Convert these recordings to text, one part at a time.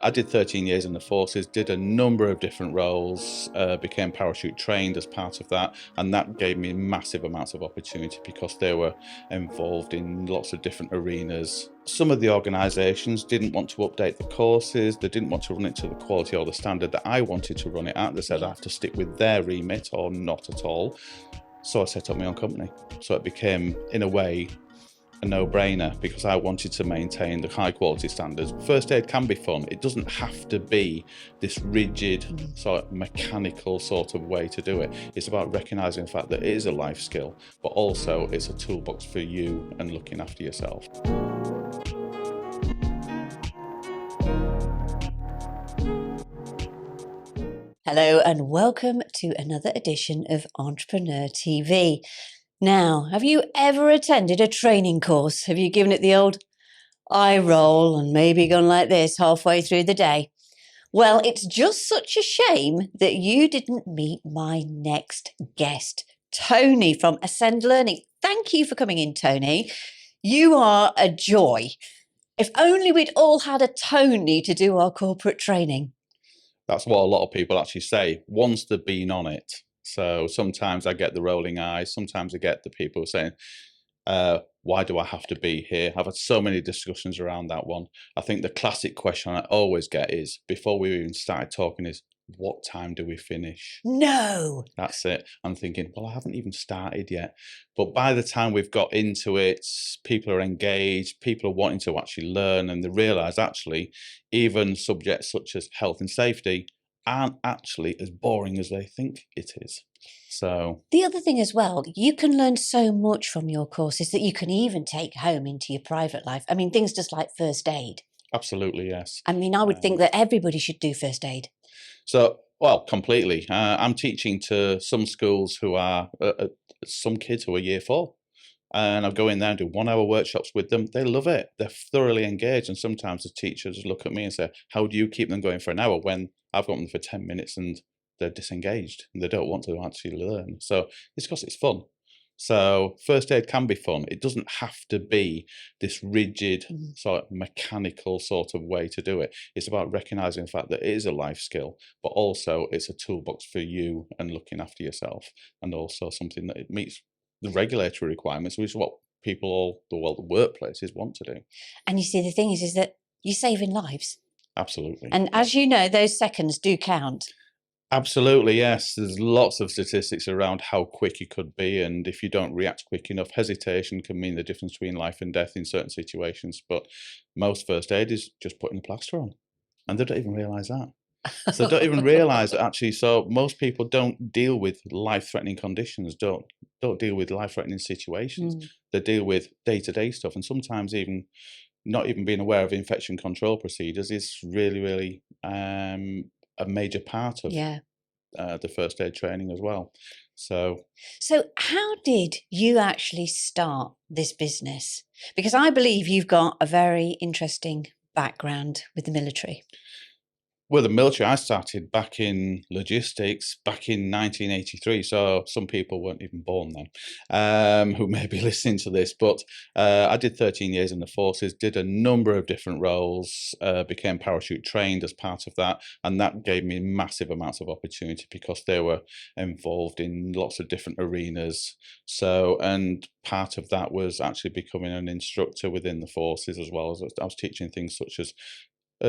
I did 13 years in the forces, did a number of different roles, became parachute trained as part of that, and that gave me massive amounts of opportunity because they were involved in lots of different arenas. Some of the organisations didn't want to update the courses, they didn't want to run it to the quality or the standard that I wanted to run it at. They said I have to stick with their remit or not at all. So I set up my own company. So it became, in a way, a no-brainer because I wanted to maintain the high quality standards. First aid can be fun. It doesn't have to be this rigid, sort of mechanical sort of way to do it. It's about recognising the fact that it is a life skill, but also it's a toolbox for you and looking after yourself. Hello and welcome to another edition of Entrepreneur TV. Now, have you ever attended a training course? Have you given it the old eye roll and maybe gone like this halfway through the day? Well, it's just such a shame that you didn't meet my next guest, Tony from Ascend Learning. Thank you for coming in, Tony. You are a joy. If only we'd all had a Tony to do our corporate training. That's what a lot of people actually say once they've been on it. So sometimes I get the rolling eyes, sometimes I get the people saying, why do I have to be here? I've had so many discussions around that one. I think the classic question I always get is, before we even started talking, is what time do we finish? No. That's it. I'm thinking, well, I haven't even started yet. But by the time we've got into it, people are engaged, people are wanting to actually learn, and they realise actually even subjects such as health and safety aren't actually as boring as they think it is. So the other thing as well, you can learn so much from your courses that you can even take home into your private life. I mean, things just like first aid. absolutely, yes. I mean, I would think that everybody should do first aid. So, well, completely. I'm teaching to some schools who are, some kids who are year 4. And I go in there and do 1-hour workshops with them. They love it. They're thoroughly engaged. And sometimes the teachers look at me and say, how do you keep them going for an hour when I've got them for 10 minutes and they're disengaged and they don't want to actually learn? So it's because it's fun. So first aid can be fun. It doesn't have to be this rigid, sort of mechanical sort of way to do it. It's about recognising the fact that it is a life skill, but also it's a toolbox for you and looking after yourself, and also something that it meets the regulatory requirements, which is what people all the workplaces want to do. And you see, the thing is that you're saving lives. Absolutely. And as you know, those seconds do count. Absolutely, yes. There's lots of statistics around how quick it could be, and if you don't react quick enough, hesitation can mean the difference between life and death in certain situations. But most first aid is just putting a plaster on, and they don't even realise that. So don't even realise that actually. So most people don't deal with life-threatening conditions, don't deal with life-threatening situations. They deal with day-to-day stuff, and sometimes even not even being aware of infection control procedures is really a major part of the first aid training as well. So how did you actually start this business? Because I believe you've got a very interesting background with the military. Well, the military, I started back in logistics back in 1983, so some people weren't even born then, who may be listening to this, but I did 13 years in the forces, did a number of different roles, became parachute trained as part of that, and that gave me massive amounts of opportunity because they were involved in lots of different arenas. So, and part of that was actually becoming an instructor within the forces, as well as I was teaching things such as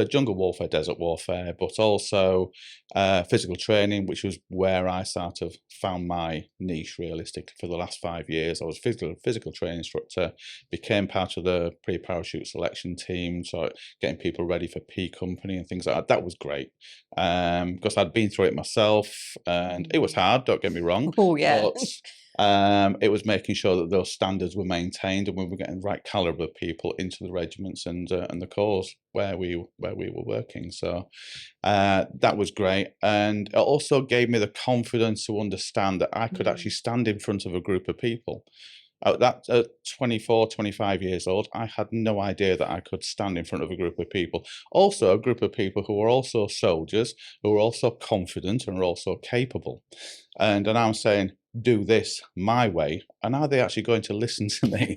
jungle warfare, desert warfare, but also physical training, which was where I sort of found my niche realistically for the last 5 years. I was a physical training instructor, became part of the pre-parachute selection team, so getting people ready for P Company and things like that. That was great because I'd been through it myself, and it was hard, don't get me wrong. Oh, yeah. But it was making sure that those standards were maintained and we were getting the right caliber of people into the regiments and the corps where we were working. So that was great, and it also gave me the confidence to understand that I could actually stand in front of a group of people. At 24, 25 years old, I had no idea that I could stand in front of a group of people. Also, a group of people who were also soldiers, who were also confident and were also capable. And I'm saying, do this my way, and are they actually going to listen to me?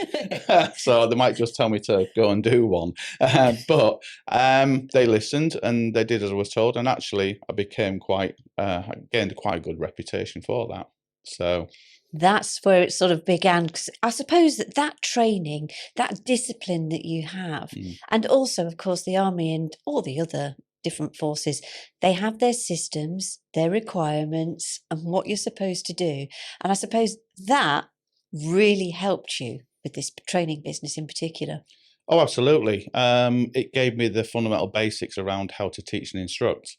So they might just tell me to go and do one. But they listened and they did as I was told, and actually I became gained quite a good reputation for that. So that's where it sort of began. 'Cause I suppose that training, that discipline that you have, and also, of course, the army and all the other different forces, they have their systems, their requirements, and what you're supposed to do. And I suppose that really helped you with this training business in particular. Oh, absolutely. It gave me the fundamental basics around how to teach and instruct.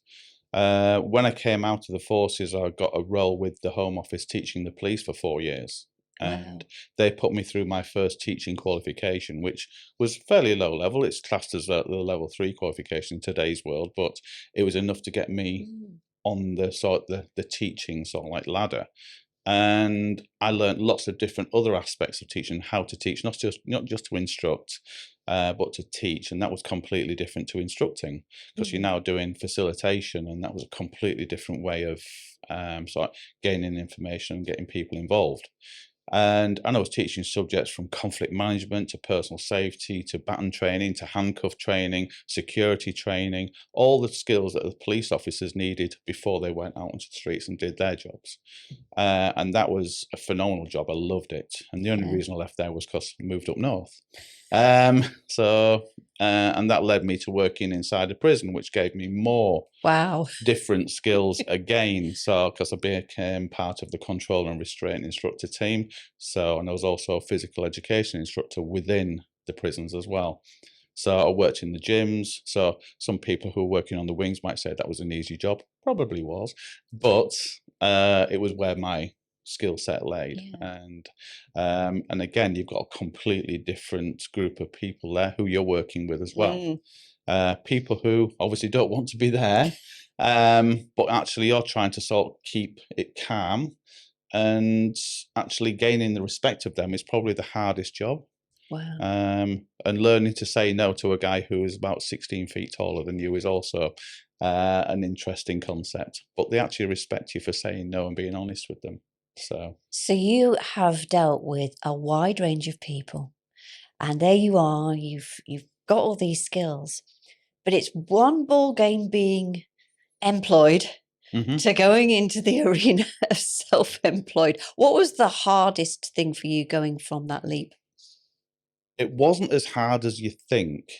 When I came out of the forces, I got a role with the Home Office teaching the police for 4 years. And Wow. they put me through my first teaching qualification, which was fairly low level. It's classed as the level 3 qualification in today's world, but it was enough to get me on the teaching sort of like ladder. And I learned lots of different other aspects of teaching, how to teach, not just to instruct, but to teach. And that was completely different to instructing, because you're now doing facilitation, and that was a completely different way of sort of gaining information and getting people involved. And I was teaching subjects from conflict management to personal safety to baton training to handcuff training, security training, all the skills that the police officers needed before they went out onto the streets and did their jobs. And that was a phenomenal job. I loved it. And the only reason I left there was because I moved up north. And that led me to working inside a prison, which gave me more Wow. different skills again. So, because I became part of the control and restraint instructor team. So, and I was also a physical education instructor within the prisons as well. So I worked in the gyms. So some people who were working on the wings might say that was an easy job. Probably was, but it was where my skill set laid. And again, you've got a completely different group of people there who you're working with as well. People who obviously don't want to be there, but actually you're trying to sort of keep it calm, and actually gaining the respect of them is probably the hardest job. Wow. And learning to say no to a guy who is about 16 feet taller than you is also an interesting concept. But they actually respect you for saying no and being honest with them. So you have dealt with a wide range of people, and there you are. You've got all these skills, but it's one ball game being employed to going into the arena of self-employed. What was the hardest thing for you going from that leap? It wasn't as hard as you think.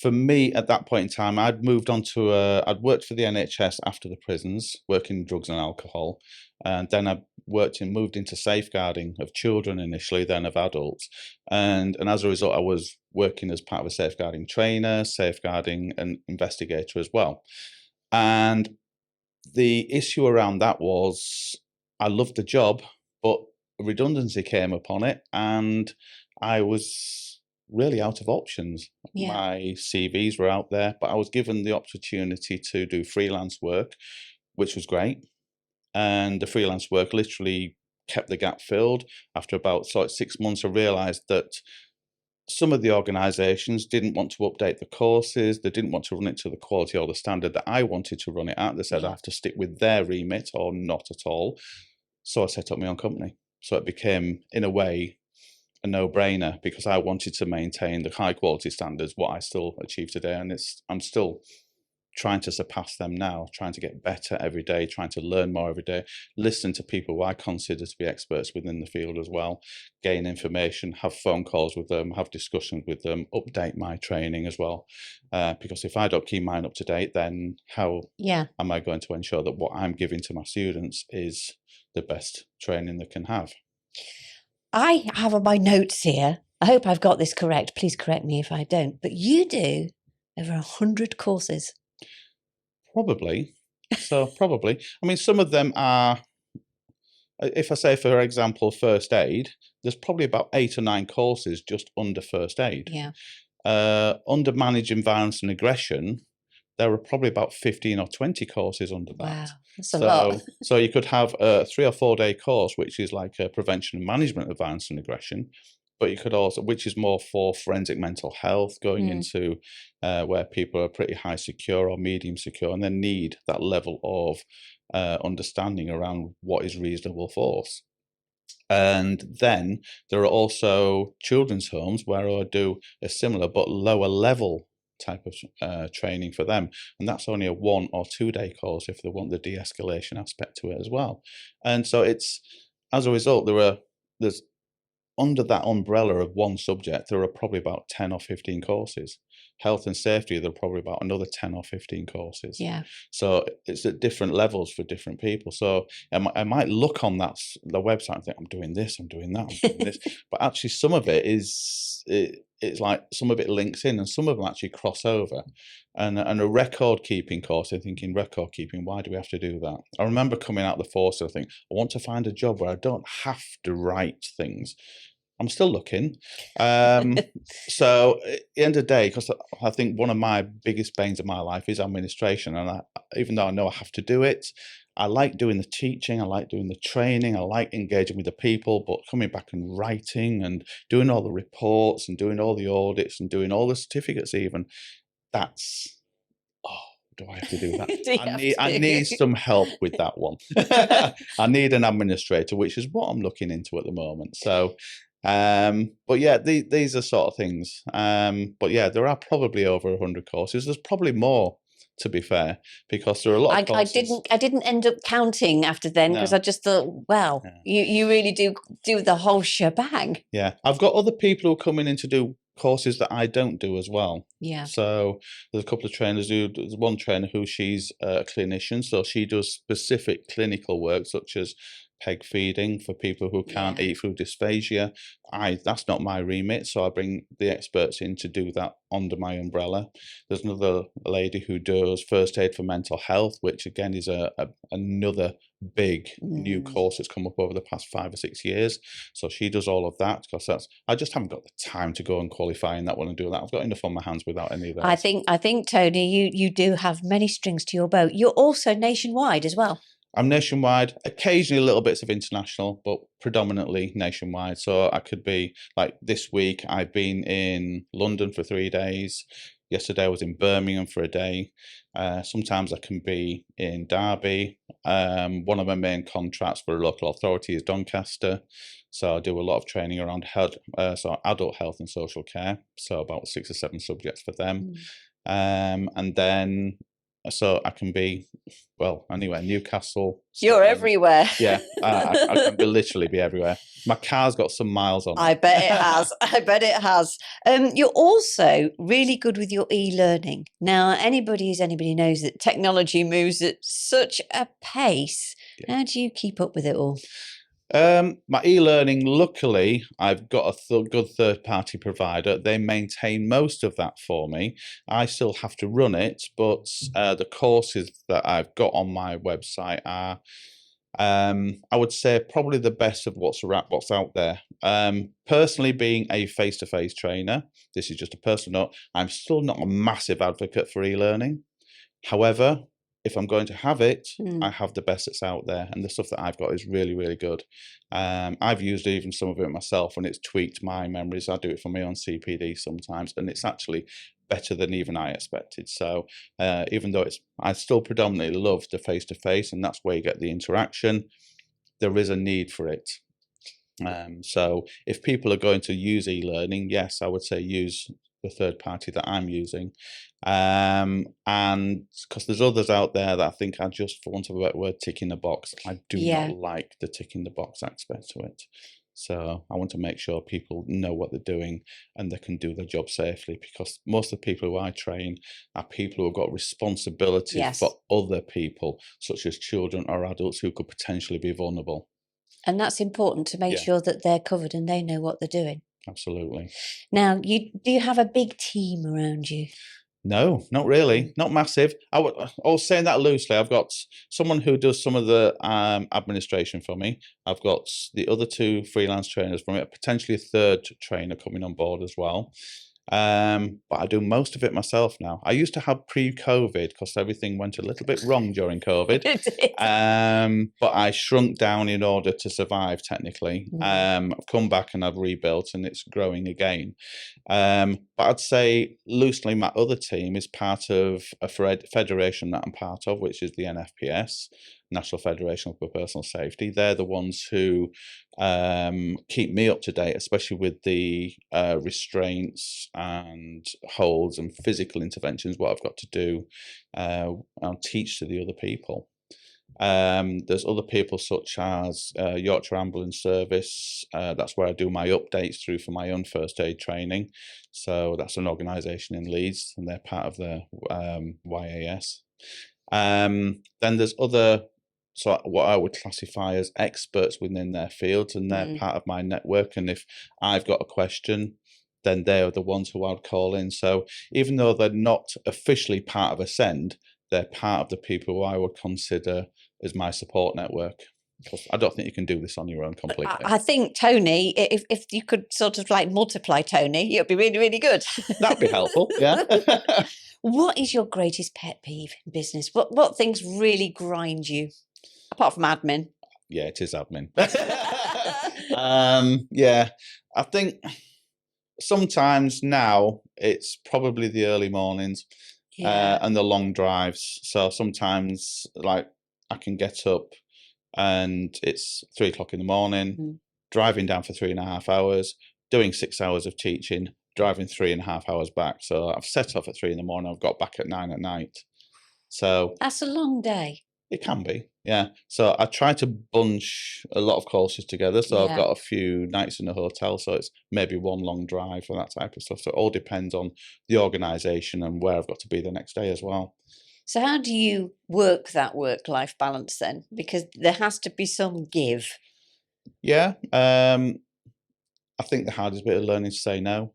For me, at that point in time, I'd moved on to I'd worked for the NHS after the prisons, working in drugs and alcohol, and then I moved into safeguarding of children initially, then of adults, and as a result, I was working as part of a safeguarding trainer, safeguarding and investigator as well. And the issue around that was I loved the job, but redundancy came upon it, and I was really out of options. My CVs were out there, but I was given the opportunity to do freelance work, which was great. And the freelance work literally kept the gap filled. After about 6 months, I realized that some of the organizations didn't want to update the courses. They didn't want to run it to the quality or the standard that I wanted to run it at. They said I have to stick with their remit or not at all. So I set up my own company. So it became, in a way, a no-brainer, because I wanted to maintain the high quality standards, what I still achieve today. And I'm still trying to surpass them now, trying to get better every day, trying to learn more every day, listen to people who I consider to be experts within the field as well, gain information, have phone calls with them, have discussions with them, update my training as well. Because if I don't keep mine up to date, then how am I going to ensure that what I'm giving to my students is the best training they can have? I have on my notes here, I hope I've got this correct, please correct me if I don't, but you do over 100 courses. Probably. Probably. I mean, some of them are, if I say, for example, first aid, there's probably about 8 or 9 courses just under first aid. Under managing violence and aggression, there are probably about 15 or 20 courses under that. Wow, that's a lot. So you could have a 3 or 4 day course, which is like a prevention and management of violence and aggression. but you could also, which is more for forensic mental health, going into where people are pretty high secure or medium secure, and then need that level of understanding around what is reasonable force. And then there are also children's homes where I do a similar but lower level type of training for them, and that's only a 1 or 2 day course if they want the de-escalation aspect to it as well. And so it's, as a result, there's under that umbrella of one subject, there are probably about 10 or 15 courses. Health and safety, there are probably about another 10 or 15 courses. Yeah. So it's at different levels for different people. So I might look on the website and think, I'm doing this, I'm doing that, I'm doing this. But actually some of it is, it's like some of it links in and some of them actually cross over. And a record keeping course, I'm thinking, record keeping, why do we have to do that? I remember coming out the force, I think, I want to find a job where I don't have to write things. I'm still looking. So at the end of the day, because I think one of my biggest banes of my life is administration. And even though I know I have to do it, I like doing the teaching, I like doing the training, I like engaging with the people, but coming back and writing and doing all the reports and doing all the audits and doing all the certificates even, that's, do I have to do that? I need some help with that one. I need an administrator, which is what I'm looking into at the moment. So, but yeah, these are sort of things. But yeah, there are probably over 100 courses. There's probably more, to be fair, because there are a lot of courses. I didn't end up counting after then because I just thought, well, you really do the whole shebang. Yeah, I've got other people who are coming in to do courses that I don't do as well. Yeah. So there's a couple of trainers there's one trainer who she's a clinician, so she does specific clinical work such as peg feeding for people who can't eat through dysphagia. That's not my remit, so I bring the experts in to do that under my umbrella. There's another lady who does first aid for mental health, which again is another big new course that's come up over the past 5 or 6 years. So she does all of that because I just haven't got the time to go and qualify in that one and do that. I've got enough on my hands without any of that. I think Tony, you do have many strings to your bow. You're also nationwide as well. I'm nationwide, occasionally little bits of international, but predominantly nationwide. So I could be, like this week, I've been in London for 3 days. Yesterday I was in Birmingham for a day. Sometimes I can be in Derby. One of my main contracts for a local authority is Doncaster. So I do a lot of training around adult health and social care. So about 6 or 7 subjects for them. And then, so I can be, well, anyway, Newcastle. You're everywhere. Yeah, I can literally be everywhere. My car's got some miles on it. I bet it has. I bet it has. You're also really good with your e-learning. Now, anybody knows that technology moves at such a pace. Yeah. How do you keep up with it all? My e-learning, luckily, I've got a good third-party provider. They maintain most of that for me. I still have to run it, but the courses that I've got on my website are, I would say, probably the best of what's out there. Personally, being a face-to-face trainer, this is just a personal note, I'm still not a massive advocate for e-learning. However, if I'm going to have it, I have the best that's out there, and the stuff that I've got is really, really good. I've used even some of it myself, and it's tweaked my memories. I do it for my own CPD sometimes, and it's actually better than even I expected. So even though I still predominantly love the face-to-face, and that's where you get the interaction, there is a need for it. So if people are going to use e-learning, yes, I would say use the third party that I'm using, and because there's others out there that I think are just, for want of a better word, ticking the box. I do not like the ticking the box aspect to it. So I want to make sure people know what they're doing and they can do their job safely, because most of the people who I train are people who have got responsibility for other people, such as children or adults who could potentially be vulnerable. And that's important to make sure that they're covered and they know what they're doing. Absolutely. Now, do you have a big team around you? No, not really. Not massive. I was saying that loosely. I've got someone who does some of the administration for me. I've got the other 2 freelance trainers for me, potentially a third trainer coming on board as well. But I do most of it myself now. I used to have pre-COVID because everything went a little bit wrong during COVID. But I shrunk down in order to survive, technically. I've come back and I've rebuilt and it's growing again. But I'd say loosely my other team is part of a federation that I'm part of, which is the NFPS, National Federation for Personal Safety. They're the ones who keep me up to date, especially with the restraints and holds and physical interventions, what I've got to do. I'll teach to the other people. There's other people such as Yorkshire Ambulance Service. That's where I do my updates through for my own first aid training. So that's an organisation in Leeds, and they're part of the YAS. Then there's other, so what I would classify as experts within their fields, and they're part of my network. And if I've got a question, then they're the ones who I'd call in. So even though they're not officially part of Ascend, they're part of the people who I would consider as my support network. Because I don't think you can do this on your own completely. I think Tony, if you could sort of like multiply Tony, it would be really, really good. That'd be helpful, yeah. What is your greatest pet peeve in business? What things really grind you, apart from admin? Yeah, it is admin. Yeah, I think sometimes now it's probably the early mornings and the long drives. So sometimes, like, I can get up and it's 3 o'clock in the morning, driving down for 3.5 hours, doing 6 hours of teaching, driving 3.5 hours back. So I've set off at 3 in the morning, I've got back at 9 at night. So that's a long day. It can be, yeah. So I try to bunch a lot of courses together. So I've got a few nights in a hotel, so it's maybe one long drive or that type of stuff. So it all depends on the organisation and where I've got to be the next day as well. So how do you work that work-life balance then? Because there has to be some give. Yeah, I think the hardest bit of learning to say no.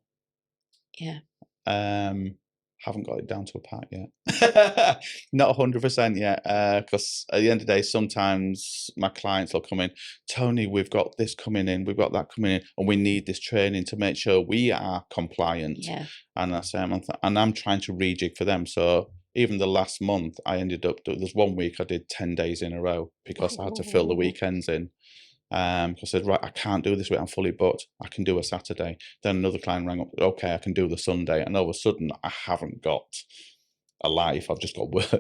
Yeah. Haven't got it down to a pat yet. Not 100% yet, because at the end of the day, sometimes my clients will come in, Tony, we've got this coming in, we've got that coming in, and we need this training to make sure we are compliant. Yeah. And I say, and I'm trying to rejig for them. So even the last month, I ended up, there's 1 week I did 10 days in a row because I had to fill the weekends in. Because I said, right, I can't do this week, I'm fully booked. I can do a Saturday. Then another client rang up, okay, I can do the Sunday. And all of a sudden, I haven't got a life, I've just got work.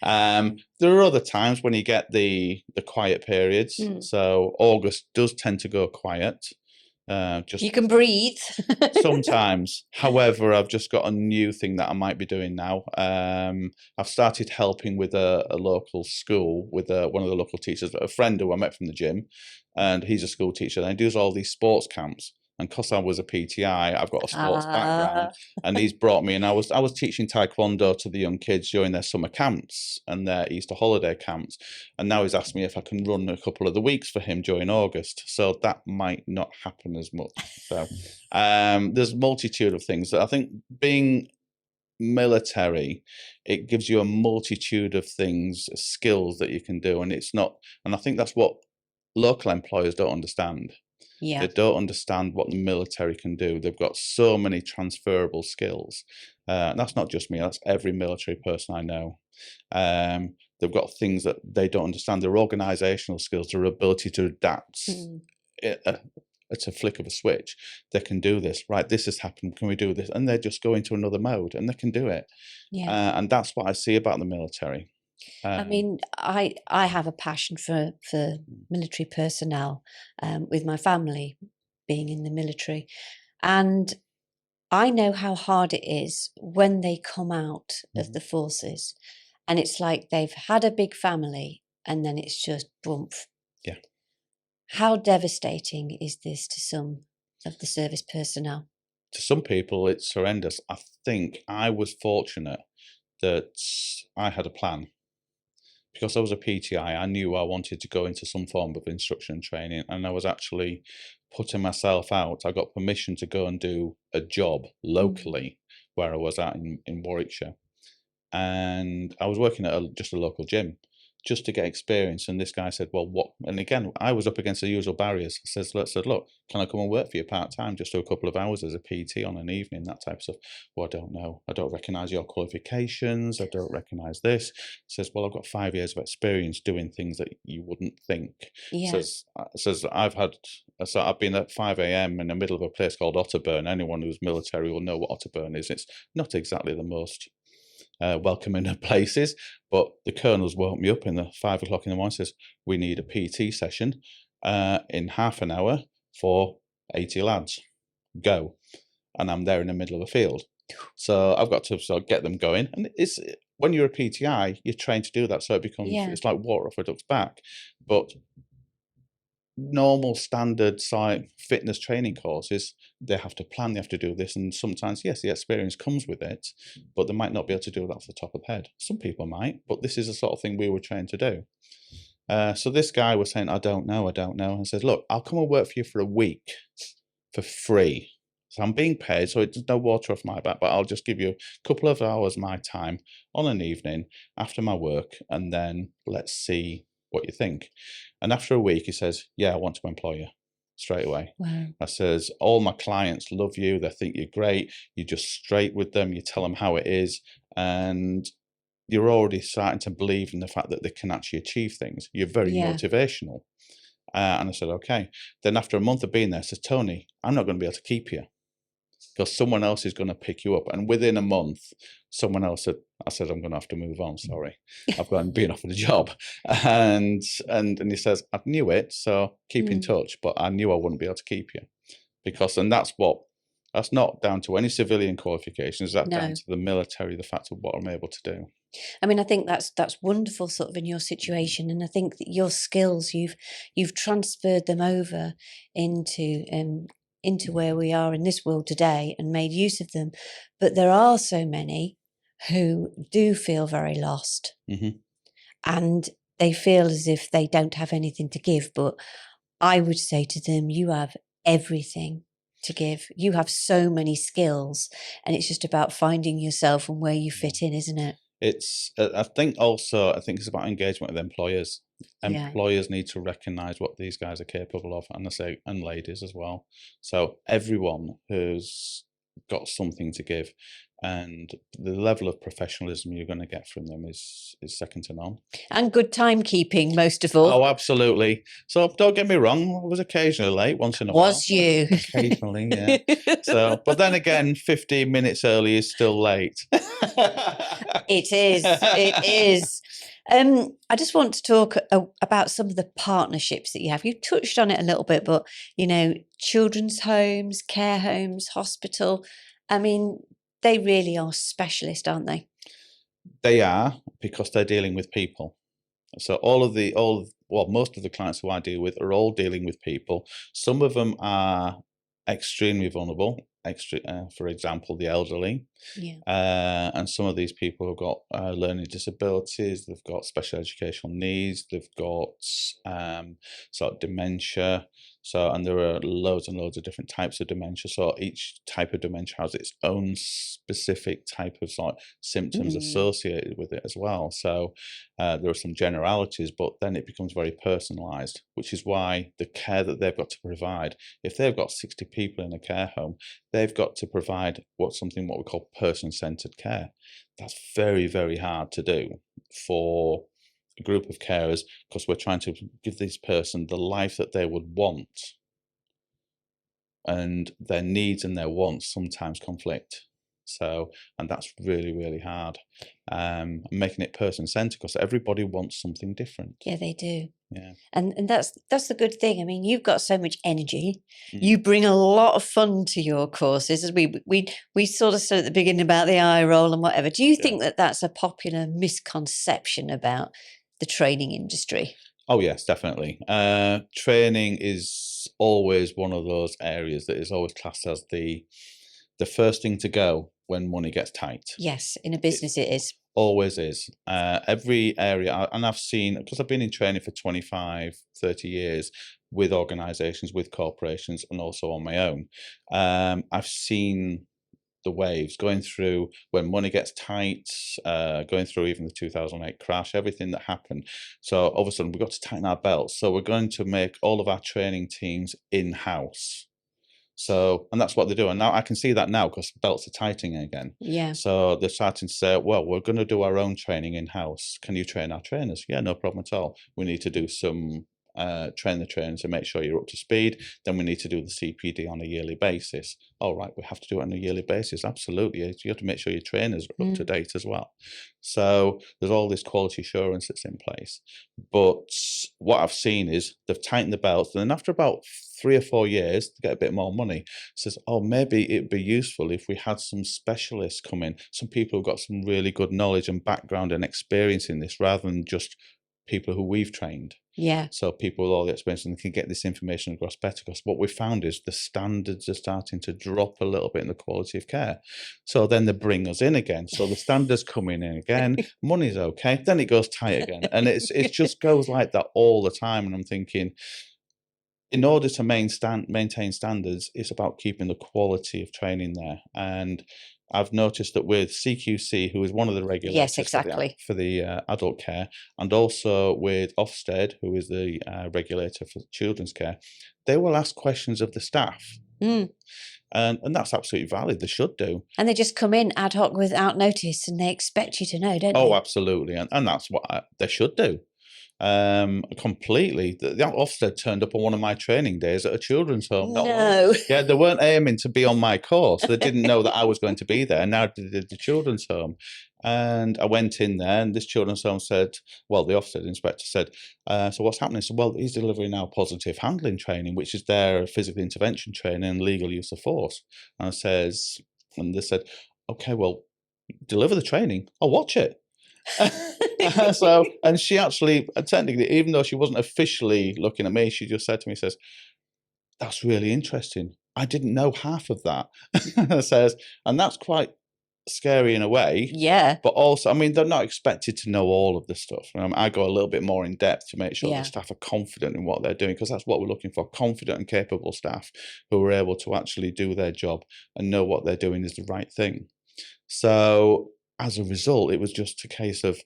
There are other times when you get the quiet periods. So August does tend to go quiet. Just you can breathe. Sometimes. However, I've just got a new thing that I might be doing now. I've started helping with a local school with one of the local teachers, a friend who I met from the gym, and he's a school teacher, and he does all these sports camps. And because I was a PTI, I've got a sports background, and he's brought me. And I was teaching Taekwondo to the young kids during their summer camps and their Easter holiday camps. And now he's asked me if I can run a couple of the weeks for him during August. So that might not happen as much. So there's a multitude of things. I think being military, it gives you a multitude of things, skills that you can do, and it's not. And I think that's what local employers don't understand. Yeah. They don't understand what the military can do. They've got so many transferable skills. And that's not just me, that's every military person I know. They've got things that they don't understand. Their organisational skills, their ability to adapt. It's a flick of a switch. They can do this. Right, this has happened. Can we do this? And they just go into another mode and they can do it. Yeah. And that's what I see about the military. I mean, I have a passion for military personnel with my family being in the military. And I know how hard it is when they come out of the forces. And it's like they've had a big family and then it's just boom. Yeah. How devastating is this to some of the service personnel? To some people, it's horrendous. I think I was fortunate that I had a plan. Because I was a PTI, I knew I wanted to go into some form of instruction training, and I was actually putting myself out. I got permission to go and do a job locally where I was at in Warwickshire. And I was working at just a local gym, just to get experience. And this guy said, well, what? And again, I was up against the usual barriers. I said, look, can I come and work for you part-time, just do a couple of hours as a PT on an evening, that type of stuff? Well, I don't know. I don't recognise your qualifications. I don't recognise this. He says, well, I've got 5 years of experience doing things that you wouldn't think. Yeah. Says I've been at 5 a.m. in the middle of a place called Otterburn. Anyone who's military will know what Otterburn is. It's not exactly the most welcoming of places, but the colonels woke me up in the 5 o'clock in the morning. Says, we need a PT session in half an hour for 80 lads. Go. And I'm there in the middle of a field. So I've got to sort of get them going. And it's when you're a PTI, you're trained to do that. So it becomes, it's like water off a duck's back. But normal standard fitness training courses, they have to plan, they have to do this, and sometimes, yes, the experience comes with it, but they might not be able to do that off the top of the head. Some people might, but this is the sort of thing we were trained to do. So this guy was saying, I don't know. And I said, look, I'll come and work for you for a week for free. So I'm being paid, so it's no water off my back, but I'll just give you a couple of hours of my time on an evening after my work, and then let's see what you think. And after a week, he says, yeah, I want to employ you straight away. Wow. I says, all my clients love you. They think you're great. You're just straight with them. You tell them how it is. And you're already starting to believe in the fact that they can actually achieve things. You're very motivational. And I said, okay. Then after a month of being there, I said, Tony, I'm not going to be able to keep you, because someone else is going to pick you up. And within a month, someone else said, I said, I'm going to have to move on. Sorry, I've got been offered a job. And he says, I knew it. So keep in touch. But I knew I wouldn't be able to keep you, because, and that's not down to any civilian qualifications. That's down to the military, the fact of what I'm able to do. I mean, I think that's wonderful sort of in your situation. And I think that your skills, you've transferred them over into where we are in this world today and made use of them. But there are so many who do feel very lost, and they feel as if they don't have anything to give. But I would say to them, you have everything to give. You have so many skills, and it's just about finding yourself and where you fit in, isn't it? It's, I think it's about engagement with employers. Employers need to recognize what these guys are capable of, and ladies as well. So everyone who's got something to give, and the level of professionalism you're going to get from them is second to none. And good timekeeping, most of all. Oh, absolutely. So don't get me wrong, I was occasionally late once in a while. Was you? Occasionally, yeah. So, but then again, 15 minutes early is still late. It is. It is. I just want to talk about some of the partnerships that you have. You touched on it a little bit, but, children's homes, care homes, hospital. I mean, they really are specialist, aren't they? They are, because they're dealing with people. So most of the clients who I deal with are all dealing with people. Some of them are extremely vulnerable. For example, the elderly, and some of these people have got learning disabilities, they've got special educational needs, they've got sort of dementia. So, and there are loads and loads of different types of dementia. So each type of dementia has its own specific type of symptoms associated with it as well. So there are some generalities, but then it becomes very personalized, which is why the care that they've got to provide, if they've got 60 people in a care home, they've got to provide what we call person-centered care. That's very, very hard to do for a group of carers, because we're trying to give this person the life that they would want, and their needs and their wants sometimes conflict. So, and that's really, really hard. Making it person-centered, because everybody wants something different. Yeah, they do. Yeah. And that's the good thing. I mean, you've got so much energy. You bring a lot of fun to your courses. As we sort of said at the beginning about the eye roll and whatever. Do you think that that's a popular misconception about the training industry? Oh yes, definitely. Training is always one of those areas that is always classed as the first thing to go when money gets tight. Yes, in a business it is. Always is. Every area, and I've seen, because I've been in training for 25, 30 years with organisations, with corporations, and also on my own, I've seen the waves, going through when money gets tight, going through even the 2008 crash, everything that happened. So all of a sudden we've got to tighten our belts. So we're going to make all of our training teams in-house. So, and that's what they're doing now. I can see that now because belts are tightening again. Yeah. So they're starting to say, well, we're going to do our own training in-house. Can you train our trainers? Yeah, no problem at all. We need to do some train the trainers to make sure you're up to speed. Then we need to do the CPD on a yearly basis. All right, we have to do it on a yearly basis. Absolutely. You have to make sure your trainers are up to date as well. So there's all this quality assurance that's in place. But what I've seen is they've tightened the belts, and then after about 3 or 4 years to get a bit more money, says, oh, maybe it'd be useful if we had some specialists come in, some people who've got some really good knowledge and background and experience in this, rather than just people who we've trained. Yeah. So people with all the experience and can get this information across better. Because what we found is the standards are starting to drop a little bit in the quality of care. So then they bring us in again. So the standards coming in again, money's okay, then it goes tight again. And it just goes like that all the time. And I'm thinking, in order to maintain standards, it's about keeping the quality of training there. And I've noticed that with CQC, who is one of the regulators Yes, exactly. for the adult care, and also with Ofsted, who is the regulator for children's care, they will ask questions of the staff. And that's absolutely valid. They should do. And they just come in ad hoc without notice, and they expect you to know, don't they? Oh, absolutely. And that's what they should do. Completely. The Ofsted turned up on one of my training days at a children's home. No. Yeah, they weren't aiming to be on my course. They didn't know that I was going to be there. And now they did the children's home. And I went in there, and this children's home said, well, the Ofsted inspector said, so what's happening? So, well, he's delivering now positive handling training, which is their physical intervention training and legal use of force. And they said, okay, well, deliver the training. I'll watch it. So, and she actually, technically, even though she wasn't officially looking at me, she just said to me, says, that's really interesting. I didn't know half of that. Says, and that's quite scary in a way. Yeah. But also, I mean, they're not expected to know all of the stuff. I go a little bit more in depth to make sure the staff are confident in what they're doing, because that's what we're looking for, confident and capable staff who are able to actually do their job and know what they're doing is the right thing. So as a result, it was just a case of,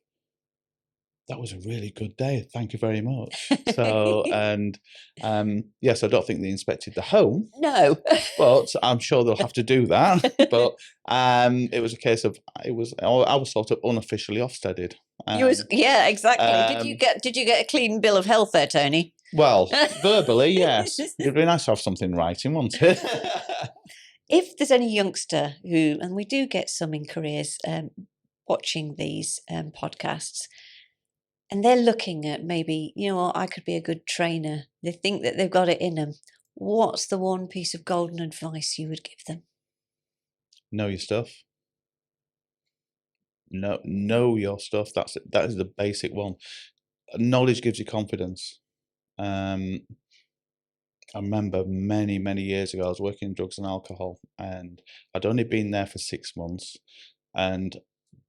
that was a really good day. Thank you very much. So, and yes, I don't think they inspected the home. No. But I'm sure they'll have to do that. But it was a case of, I was sort of unofficially Ofsteded. Yeah, exactly. Did you get a clean bill of health there, Tony? Well, verbally, yes. It'd be nice to have something in writing, wouldn't it? If there's any youngster who, and we do get some in careers watching these podcasts, and they're looking at maybe, I could be a good trainer. They think that they've got it in them. What's the one piece of golden advice you would give them? Know your stuff. Know your stuff. That is the basic one. Knowledge gives you confidence. I remember many, many years ago, I was working in drugs and alcohol, and I'd only been there for 6 months. And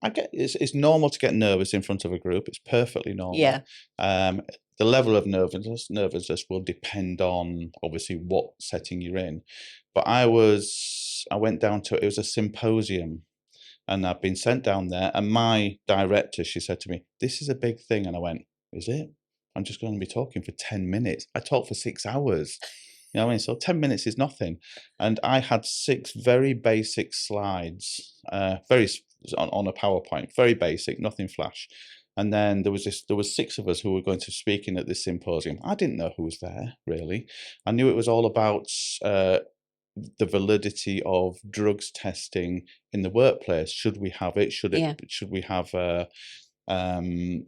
I get it's normal to get nervous in front of a group. It's perfectly normal. Yeah. The level of nervousness will depend on obviously what setting you're in. But I went down to, it was a symposium, and I'd been sent down there, and my director, she said to me, this is a big thing. And I went, is it? I'm just going to be talking for 10 minutes. I talked for 6 hours. You know what I mean? So 10 minutes is nothing. And I had 6 very basic slides, on a PowerPoint, very basic, nothing flash. And then there was 6 of us who were going to speaking at this symposium. I didn't know who was there, really. I knew it was all about the validity of drugs testing in the workplace. Should we have it? Should we have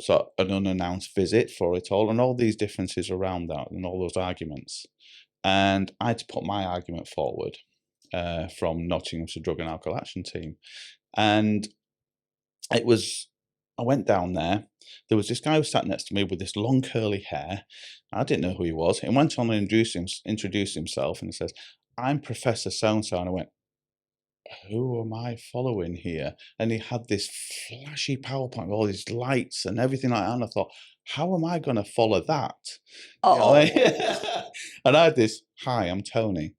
sort of an unannounced visit for it all, and all these differences around that, and all those arguments. And I had to put my argument forward from Nottingham's Drug and Alcohol Action Team. And I went down there. There was this guy who sat next to me with this long curly hair. I didn't know who he was. He went on and introduced himself, and he says, I'm Professor so-and-so. And I went, who am I following here? And he had this flashy PowerPoint with all these lights and everything like that. And I thought, how am I going to follow that? Oh. And I had this, hi, I'm Tony.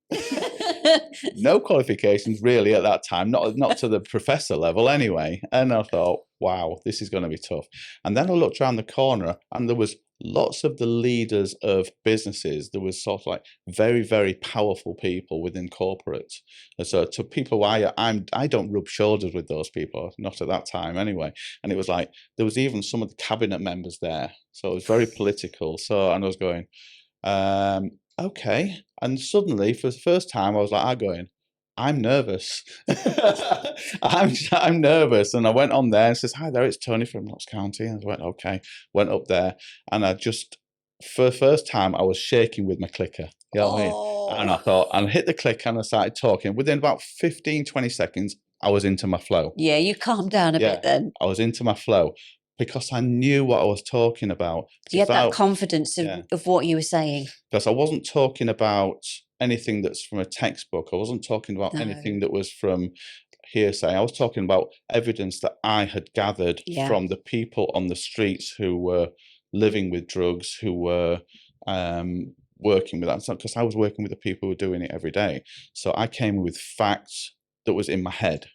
No qualifications really at that time, not to the professor level anyway. And I thought, wow, this is going to be tough. And then I looked around the corner and there was lots of the leaders of businesses. There was sort of like very, very powerful people within corporates. And so to people, I don't rub shoulders with those people, not at that time anyway. And it was like, there was even some of the cabinet members there. So it was very political. So, and I was going, okay. And suddenly, for the first time, I was like, I'm nervous. I'm nervous. And I went on there and says, hi there, it's Tony from Notts County. And I went, okay. Went up there and I just, for the first time, I was shaking with my clicker. You know what I mean? And I thought, and I hit the clicker and I started talking. Within about 15, 20 seconds, I was into my flow. Yeah, you calmed down a bit then. I was into my flow because I knew what I was talking about. You had that confidence of what you were saying. Because I wasn't talking about anything that's from a textbook. I wasn't talking about anything that was from hearsay. I was talking about evidence that I had gathered from the people on the streets who were living with drugs, who were working with that. Because I was working with the people who were doing it every day. So I came with facts that was in my head.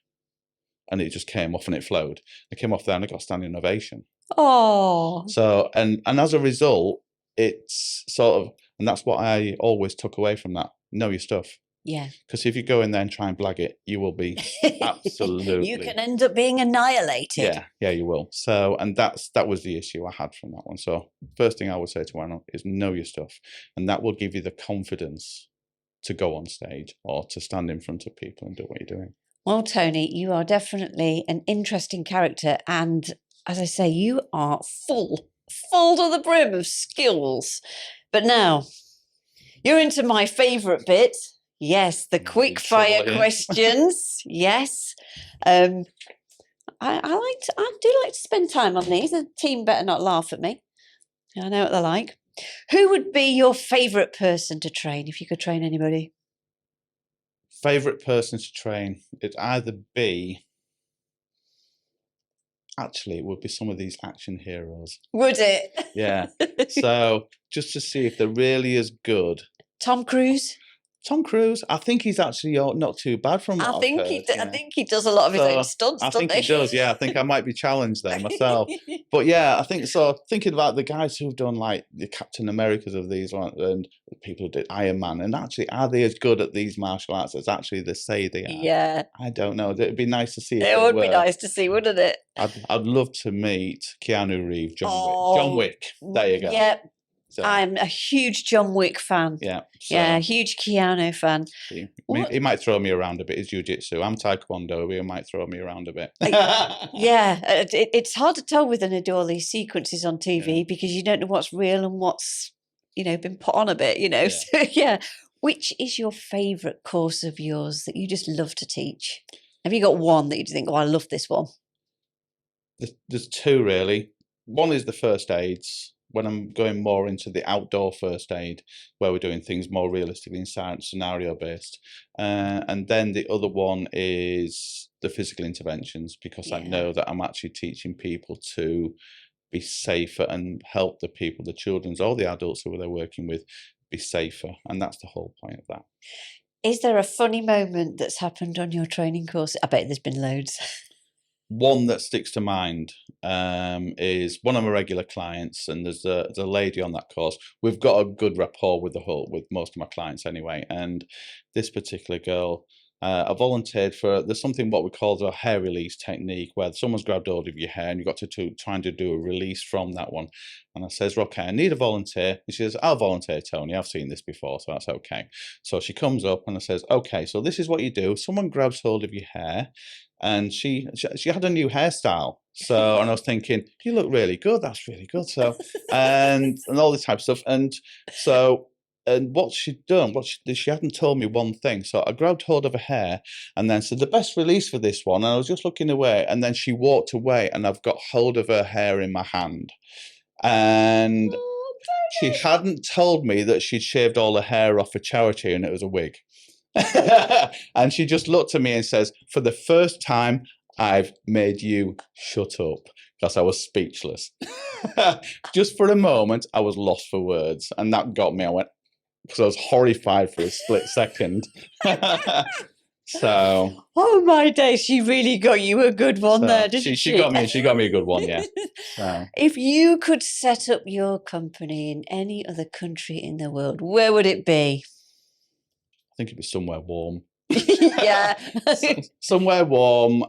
And it just came off and it flowed. I came off there and I got a standing ovation. Oh. So, and as a result, it's sort of, and that's what I always took away from that. Know your stuff. Yeah. Because if you go in there and try and blag it, you will be absolutely. You can end up being annihilated. Yeah, you will. So, and that was the issue I had from that one. So, first thing I would say to anyone is know your stuff. And that will give you the confidence to go on stage or to stand in front of people and do what you're doing. Well, Tony, you are definitely an interesting character. And as I say, you are full to the brim of skills. But now, you're into my favourite bit. Yes, the quick fire questions. Yes. I do like to spend time on these. The team better not laugh at me. I know what they're like. Who would be your favourite person to train if you could train anybody? Favourite person to train? It'd either be, actually, it would be some of these action heroes. Would it? Yeah. So just to see if they're really as good. Tom Cruise? Tom Cruise, I think he's actually not too bad from what I think he does a lot of his own stunts, I think he does, yeah. I think I might be challenged there myself. But yeah, I think so. Thinking about the guys who've done like the Captain Americas of these and the people who did Iron Man, and actually, are they as good at these martial arts as actually they say they are? Yeah. I don't know. It'd be nice to see. It would be nice to see, wouldn't it? I'd love to meet Keanu Reeves, John Wick. There you go. Yeah. So, I'm a huge John Wick fan. Yeah. So, yeah, huge Keanu fan. He might throw me around a bit. It's jiu-jitsu. I'm taekwondo, but he might throw me around a bit. Yeah, it's hard to tell when they do all these sequences on TV because you don't know what's real and what's, been put on a bit, Yeah. So, yeah. Which is your favourite course of yours that you just love to teach? Have you got one that you think, oh, I love this one? There's two, really. One is the first aids. When I'm going more into the outdoor first aid, where we're doing things more realistically and scenario based. And then the other one is the physical interventions, because I know that I'm actually teaching people to be safer and help the people, the children or the adults who they're working with, be safer. And that's the whole point of that. Is there a funny moment that's happened on your training course? I bet there's been loads. One that sticks to mind is one of my regular clients, and there's a lady on that course. We've got a good rapport with most of my clients anyway. And this particular girl, I volunteered for. There's something what we call a hair release technique, where someone's grabbed hold of your hair and you've got to trying to do a release from that one. And I says, okay, I need a volunteer. And she says, I'll volunteer, Tony. I've seen this before, so that's okay. So she comes up and I says, okay, so this is what you do. Someone grabs hold of your hair. And she had a new hairstyle. So, and I was thinking, you look really good. That's really good. So, and all this type of stuff. And so, and what she'd done, she hadn't told me one thing. So I grabbed hold of her hair and then said, the best release for this one. And I was just looking away. And then she walked away and I've got hold of her hair in my hand. And she hadn't told me that she'd shaved all her hair off for charity and it was a wig. And she just looked at me and says, for the first time, I've made you shut up, because I was speechless. Just for a moment, I was lost for words. And that got me. I went, because I was horrified for a split second. So, oh my days, she really got you a good one there, didn't she got me. She got me a good one. Yeah. So. If you could set up your company in any other country in the world, where would it be? I think it'd be somewhere warm. Yeah. Somewhere warm,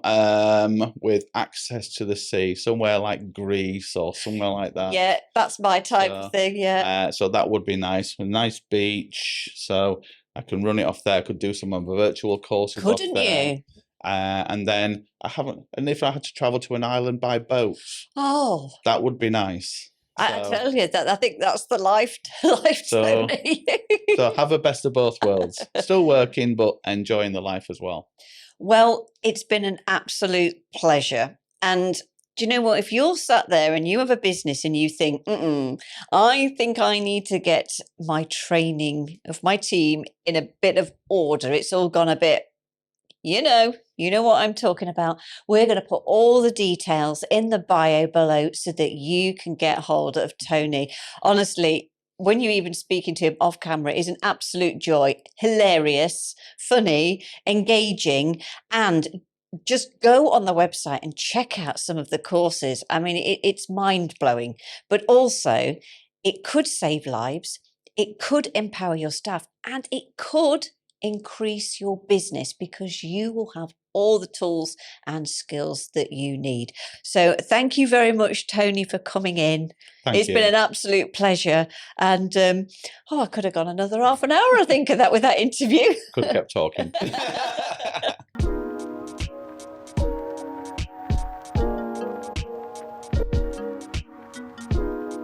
with access to the sea, somewhere like Greece or somewhere like that. Yeah, that's my type of thing. Yeah. So that would be nice. A nice beach. So I can run it off there. I could do some of the virtual courses Couldn't off there. you? And then and if I had to travel to an island by boat, that would be nice. I tell you that I think that's the life Tony. So have a best of both worlds. Still working, but enjoying the life as well. Well, it's been an absolute pleasure. And do you know what? If you're sat there and you have a business and you think, I think I need to get my training of my team in a bit of order, it's all gone a bit, you know what I'm talking about. We're going to put all the details in the bio below so that you can get hold of Tony. Honestly, when you're even speaking to him off camera, is an absolute joy. Hilarious, funny, engaging, and just go on the website and check out some of the courses. I mean, it's mind-blowing, but also it could save lives, it could empower your staff, and it could increase your business because you will have all the tools and skills that you need. So thank you very much, Tony, for coming in. It's been an absolute pleasure. And I could have gone another half an hour, I think, with that interview. Could have kept talking.